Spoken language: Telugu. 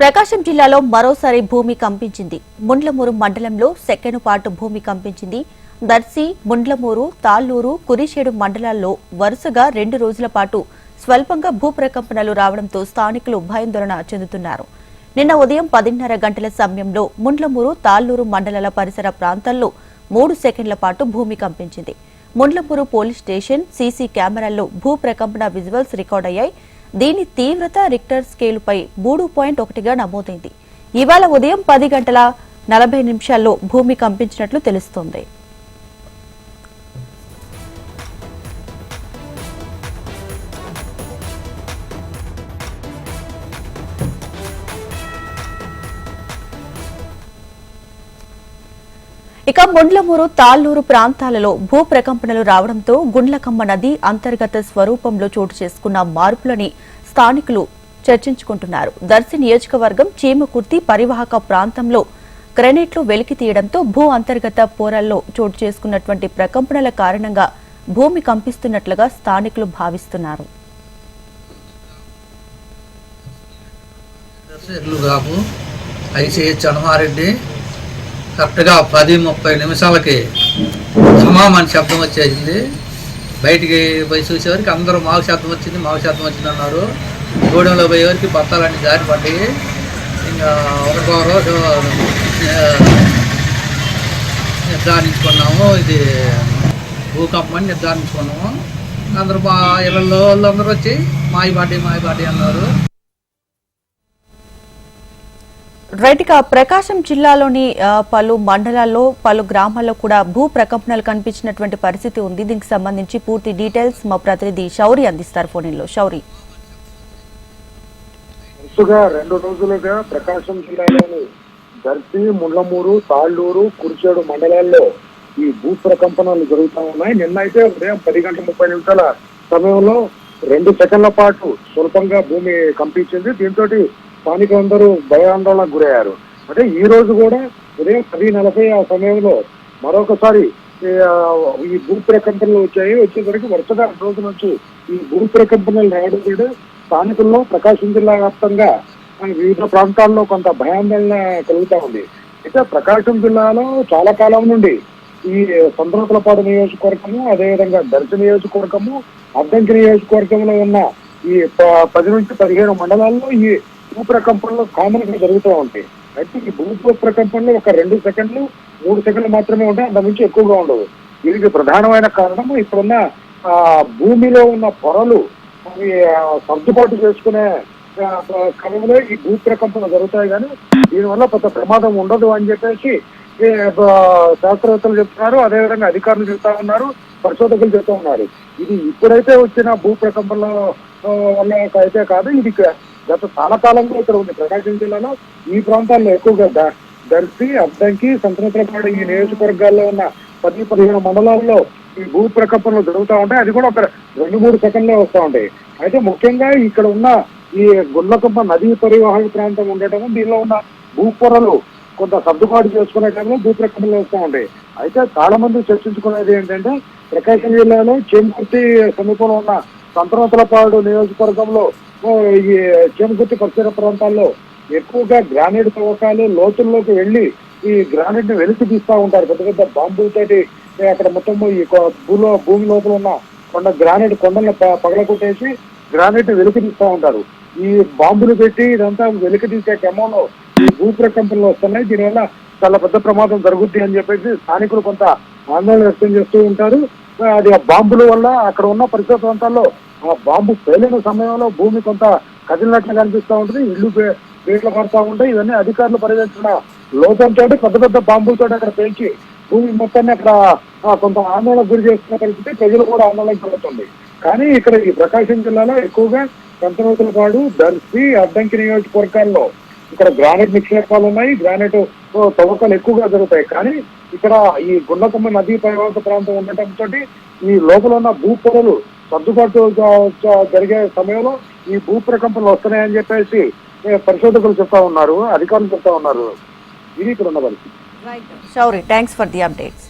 ప్రకాశం జిల్లాలో మరోసారి భూమి కంపించింది. ముండ్లమూరు మండలంలో సెకను పాటు భూమి కంపించింది. దర్శి, ముండ్లమూరు, తాళ్లూరు, కురిశేడు మండలాల్లో వరుసగా 2 రోజుల పాటు స్వల్పంగా భూప్రకంపనలు రావడంతో స్థానికులు భయాందోళన చెందుతున్నారు. నిన్న ఉదయం 10:30 గంటల సమయంలో ముండ్లమూరు, తాళ్లూరు మండలాల పరిసర ప్రాంతాల్లో 3 సెకండ్ల పాటు భూమి కంపించింది. ముండ్లమూరు పోలీస్ స్టేషన్ సీసీ కెమెరాల్లో భూప్రకంపన విజువల్స్ రికార్డయ్యాయి. దీని తీవ్రత రిక్టర్ స్కేలుపై 3.1గా నమోదైంది. ఇవాళ ఉదయం 10:40 భూమి కంపించినట్లు తెలుస్తోంది. ఇక ముండ్లమూరు, తాళ్లూరు ప్రాంతాలలో భూప్రకంపనలు రావడంతో గుండ్లకమ్మ నది అంతర్గత స్వరూపంలో చోటు చేసుకున్న మార్పులని స్థానికులు చర్చించుకుంటున్నారు. దర్శి నియోజకవర్గం చీమకుర్తి పరివాహక ప్రాంతంలో గ్రెనేట్లు వెలికి తీయడంతో భూ అంతర్గత పొరల్లో చోటు చేసుకున్నటువంటి ప్రకంపనల కారణంగా భూమి కంపిస్తున్నట్లుగా స్థానికులు భావిస్తున్నారు. కరెక్ట్గా 10:30 ధమామని శబ్దం వచ్చేసింది. బయటికి పోయి చూసేవారికి అందరూ మాకు శబ్దం వచ్చింది అన్నారు. గూడెంలో పోయేవారికి బత్తాలన్నీ జారి పడ్డాయి. ఇంకా ఒకటో రోజు నిర్ధారించుకున్నాము, ఇది భూకంపం అని నిర్ధారించుకున్నాము. అందరూ మా ఇళ్ళల్లో వాళ్ళందరూ వచ్చి మాయి బాడీ అన్నారు. రైట్గా ప్రకాశం జిల్లాలోని పలు మండలాల్లో, పలు గ్రామాల్లో కూడా భూ ప్రకంపనలు కనిపించినటువంటి పరిస్థితి ఉంది. దీనికి సంబంధించి పూర్తి డీటెయిల్స్ మా ప్రతినిధి శౌరి అందిస్తారు ఫోన్లో. శౌరి, వరుసగా 2 రోజులుగా ప్రకాశం జిల్లాలోని దర్శి, ముండ్లమూరు, తాళ్లూరు, కురిచేడు మండలాల్లో ఈ భూ ప్రకంపనలు జరుగుతూ ఉన్నాయి. నిన్న అయితే ఉదయం 10:30 సమయంలో 2 సెకండ్ల పాటు స్వల్పంగా భూమి కంపించింది. దీంతో స్థానికులందరూ భయాందోళనకు గురయ్యారు. అంటే ఈ రోజు కూడా ఉదయం 10:40 ఆ సమయంలో మరొకసారి ఈ భూ ప్రకంపనలు వచ్చేసరికి వరుసగా 2 రోజుల నుంచి ఈ భూ ప్రకంపనలు రావడం కూడా స్థానికుల్లో ప్రకాశం జిల్లా వ్యాప్తంగా వివిధ ప్రాంతాల్లో కొంత భయాందోళన కలుగుతూ ఉంది. అయితే ప్రకాశం జిల్లాలో చాలా కాలం నుండి ఈ సంద్రతులపాడు నియోజకవర్గము, అదేవిధంగా దర్శి నియోజకవర్గము, అద్దంకి నియోజకవర్గంలో ఉన్న ఈ 10 నుంచి 15 మండలాల్లో ఈ భూ ప్రకంపనలు కామన్ గా జరుగుతూ ఉంటాయి. అయితే ఈ భూ ప్రకంపనలు ఒక 2 సెకండ్లు 3 సెకండ్లు మాత్రమే ఉంటాయి, అంత నుంచి ఎక్కువగా ఉండదు. దీనికి ప్రధానమైన కారణము ఇప్పుడున్న భూమిలో ఉన్న పొరలు అవి సర్దుబాటు చేసుకునే క్రమంలో ఈ భూ ప్రకంపనలు జరుగుతాయి. కానీ దీనివల్ల పెద్ద ప్రమాదం ఉండదు అని చెప్పేసి శాస్త్రవేత్తలు చెప్తున్నారు, అదేవిధంగా అధికారులు చెప్తా ఉన్నారు, పరిశోధకులు చెప్తా ఉన్నారు. ఇది ఇప్పుడైతే వచ్చిన భూ ప్రకంపనల వల్ల అయితే కాదు, ఇది గత చాలా కాలంగా ఇక్కడ ఉంది. ప్రకాశం జిల్లాలో ఈ ప్రాంతాల్లో ఎక్కువగా దర్శి, అద్దంకి, సంతనోత్రపాడు ఈ నియోజకవర్గాల్లో ఉన్న 10-15 మండలాల్లో ఈ భూ ప్రకంపనలు జరుగుతూ ఉంటాయి. అది కూడా ఒక 2-3 సెకండ్లే వస్తూ ఉంటాయి. అయితే ముఖ్యంగా ఇక్కడ ఉన్న ఈ గుండ్లకమ్మ నదీ పరివాహక ప్రాంతం ఉండటం, దీనిలో ఉన్న భూపొరలు కొంత సర్దుబాటు చేసుకునే టైంలో భూ ప్రకంపనలు వస్తూ ఉంటాయి. అయితే చాలా మంది చర్చించుకునేది ఏంటంటే ప్రకాశం జిల్లాలో చేమకుర్తి సమీపంలో ఉన్న సంతనోత్రపాడు నియోజకవర్గంలో ఈ చేమకుర్తి పరిసర ప్రాంతాల్లో ఎక్కువగా గ్రానైట్ తవ్వకాలు లోతుల్లోకి వెళ్లి ఈ గ్రానైట్ ని వెలికి తీస్తూ ఉంటారు. పెద్ద పెద్ద బాంబులతోటి అక్కడ మొత్తం ఈ భూమి లోపల ఉన్న గ్రానైట్ కొండలను పగలకొట్టేసి గ్రానైట్ వెలికి తీస్తూ ఉంటారు. ఈ బాంబులు పెట్టి ఇదంతా వెలికి తీసే క్రమంలో ఈ భూ ప్రకంపనలు వస్తున్నాయి. దీనివల్ల చాలా పెద్ద ప్రమాదం జరుగుద్ది అని చెప్పేసి స్థానికులు కొంత ఆందోళన వ్యక్తం చేస్తూ ఉంటారు. అది ఆ బాంబుల వల్ల అక్కడ ఉన్న పరిసర ప్రాంతాల్లో ఆ బాంబు పేలిన సమయంలో భూమి కొంత కదిలినట్లు కనిపిస్తూ ఉంటుంది, ఇల్లు పేర్లు పడుతూ ఉంటాయి. ఇవన్నీ అధికారులు పర్యవేక్షణ లోపంతో పెద్ద పెద్ద బాంబులతో అక్కడ పేల్చి భూమి మొత్తాన్ని అక్కడ కొంత ఆందోళనకు గురి చేస్తున్న పరిస్థితి, ప్రజలు కూడా ఆందోళన కలుగుతుంది. కానీ ఇక్కడ ఈ ప్రకాశం జిల్లాలో ఎక్కువగా సంతనోత్రపాడు, దర్శి, అద్దంకి నియోజకవర్గాల్లో ఇక్కడ గ్రానైట్ నిక్షేపాలు ఉన్నాయి, గ్రానైట్ తవ్వకాలు ఎక్కువగా జరుగుతాయి. కానీ ఇక్కడ ఈ గుండ్లకమ్మ నదీ పరివాహక ప్రాంతం ఉండటంతో ఈ లోపల ఉన్న భూపొరలు సర్దుబాటు జరిగే సమయంలో ఈ భూ ప్రకంపనలు వస్తున్నాయని చెప్పేసి పరిశోధకులు చెప్తా ఉన్నారు, అధికారులు చెప్తా ఉన్నారు. ఇది ఇక్కడ ఉన్న పరిస్థితి. Thanks for the updates.